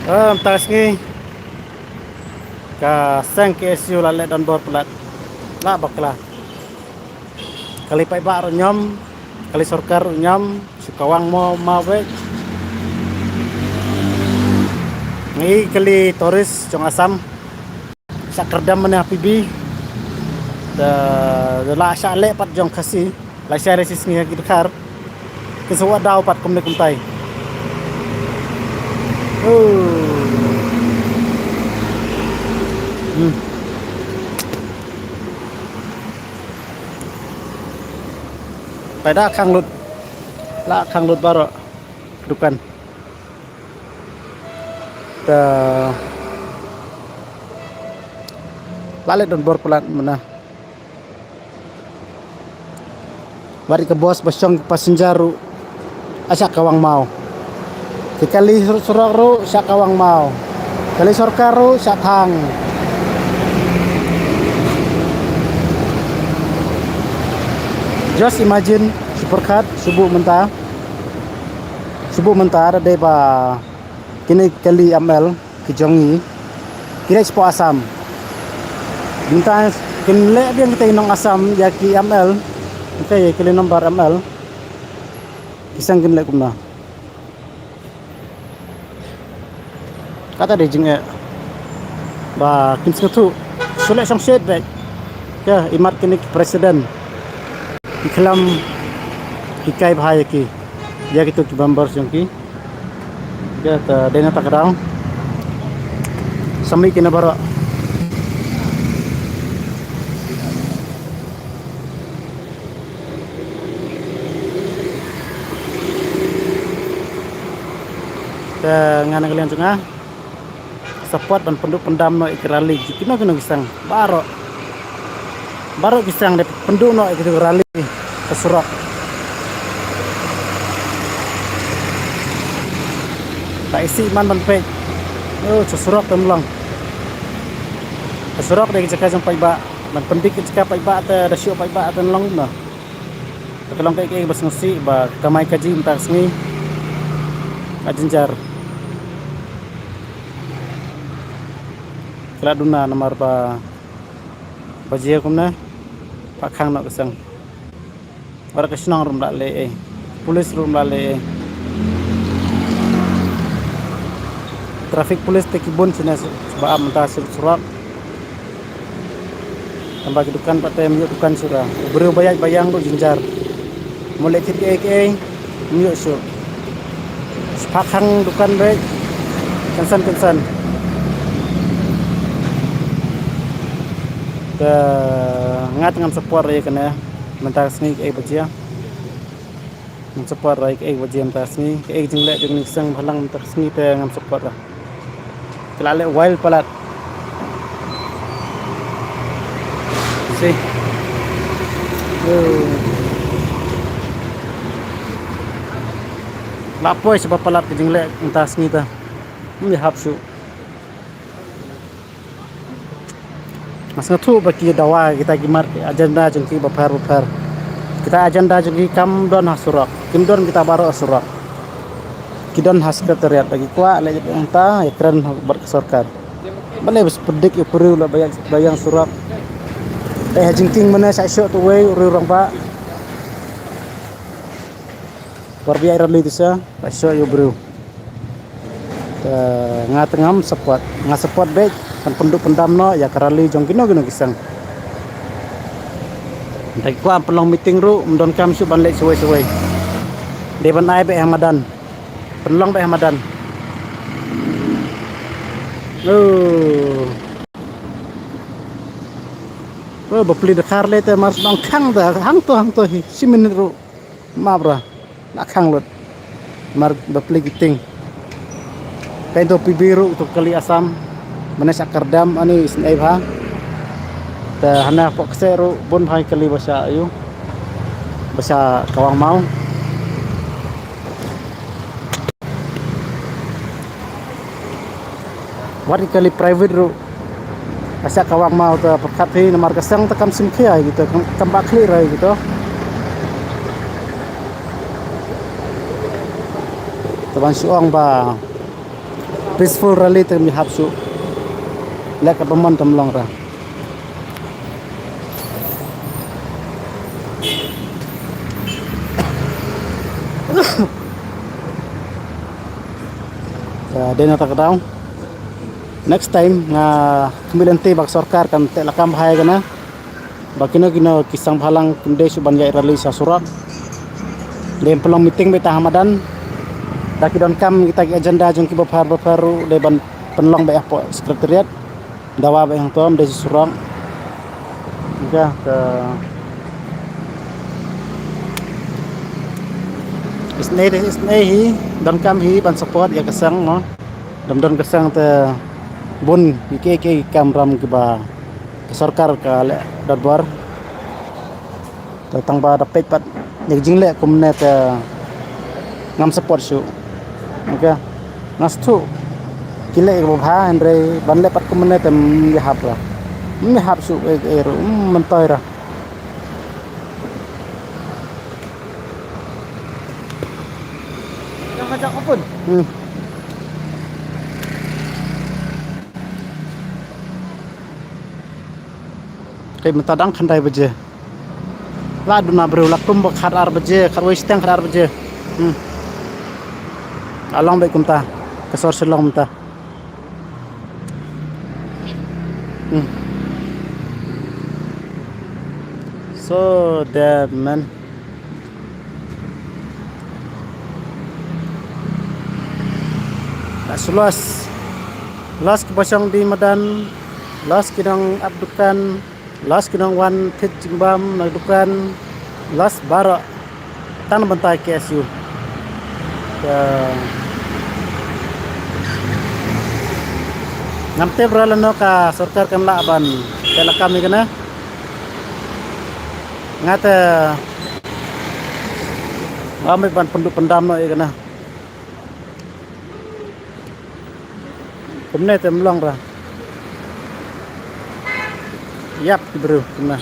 Tas ngi ka sang KSU la le don bor pelat la bakla kali pai ba ro nyom kali sorkar ro nyom sukawang mo mawe ngi kali toris jong asam sakerdam mana pibi da la sha le pat jong khasi la sha resis ngi ki khar ke suwa daw pat kum ne kum tai pai da khang lut la khang lut baro dukan da lale don bor pelat mana bari ke bos basong pasenjaru asak kawang mau kali surok ru sak kawang mau kali sorkar ru sak thang just imagine superkat subuh mentah ada ba kini kali amel kejongi kira expo asam minta kinle dia kita inong asam yaki amel kita kali nomor amel isang kinle kumna kata dia jenge ba kinsu tu sulit sang set back ya imat kini presiden iklam ikai bahaya ki ya gitu ki bambar jongki ya ta dena takrang sami kina bara ngana kalian tengah support dan pendam no ikrali kino gisang baro gisang de penduk no ikrali kesurak tak isi man pe kesurak temlang kesurak de jaka jang pai ba man pendik jaka pai ba ta da sio pai ba ta long na tolong kai bas ngsi ba kamai kaji entar sengi ajinjar Keladuna nomor ba bajia kumna pak khang nak kesang ora kesnang rum la le polis rum la le trafik polis te kibun sina ba am ta surat tambah dukan pak tem dukan sura beri bayang do jinjar mulai kit ke myo su pak khang dukan baik kensan ke ngat ngam support ya kena mentar sni ke bajia ngam support rai ke bajia mentar sni ke jingle jeng nisang phalang mentar sni te ngam support lah kelale wild palat si lapoi sebab palat ke jingle mentar sni ta ni hapsu mas ngatu baki dawa kita gimar agenda jengki bapar kita agenda jengki kam don hasurak kim don kita baru asurak kidon sekretariat bagi kuat le entah ekran berkesorkan boleh pedik upuru la bayang surak jengking mana saya syok tu we urang ba warbiya rali tu sa syok yo bro ngatengam support baik kan penduk pendam no ya karali jong kino gisang dai kwa pelong meeting ru mdon kam su ban le suwe de ban ai be hamadan pelong be hamadan bapli de khar le te mars dong khang da hang to hi simin ru mabra na khang lot mar bapli giting kain topi biru untuk kali asam mana sakardam ani isnai bha ta hana pokse ru bon bhai kali basa ayu basa kawang mau wari kali private ru basa kawang mau ta perkat hi nomor kesang ta kam simkhia gitu kam bakli rai gitu taban suang ba peaceful rally tem hapsu lek pemon tem long ra dena tak daw next time nga kemilente bak sarkar kan te lakam hai gana bakino kino kisang phalang kunde suban jai rally sa surat dem pelong meeting beta hamadan daki don kam kita agenda jong ki bafaru de ban penlong ba po sekretariat dawa ba yang tom de surang ya ke isne hi don kam hi ban support ya kesang no don kesang te bun ke kam ram ke ba sarkar ka le dadwar tang ba dapat pat nek jingle kumne te ngam support su oke nastu kile ko bha andre banle pat kumne te mi hap su er mentoira yang ngajak apun kay matadang khandai baje la duna bro la tum khar ar baje khar wis tang khar baje along baik kumta kesor selong kumta so that man las kebasang di Medan las kinang abdukan las kinang wan fit jimbam nagdukan las bara tan bantai KSU ngamte bralano ka sarkar kan laban kala kami kana ngata amai ban penduk pendam no kana kumne tem long ra yap bro kumna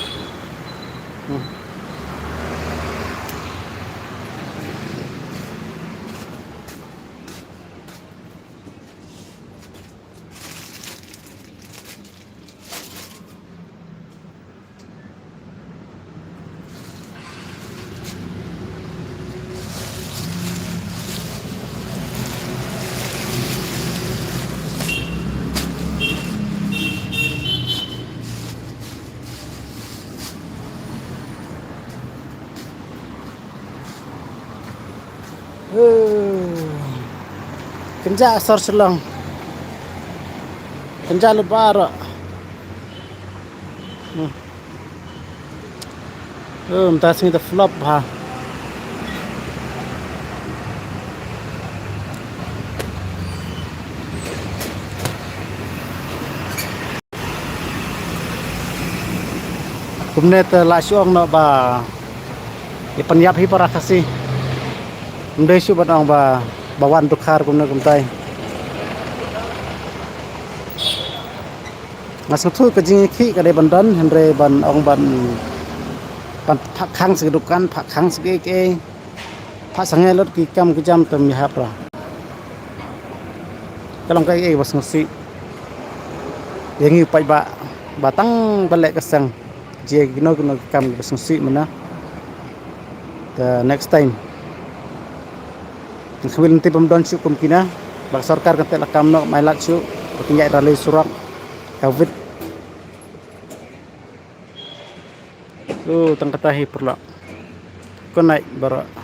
kenja sor selang kenja lebar entah sini the flop ha kumne te la syong no ba ipanyap hi para kasi mde su batang ba bawan tukhar kumna kumtai ngasuk thu ka jing khi ka de bandan henre ban ong ban phak khang se dukan phak khang se ke phak sangai lot ki kam ki jam tam ya pra kalong kai bas ngsi yengi pai ba batang balek kesang je gino kam bas ngsi mana the next time khamil nanti pemdon su kumkina bak sarkar kan tek lakam no mai lat su pakinjai rally surak covid tang katahi perla konai bara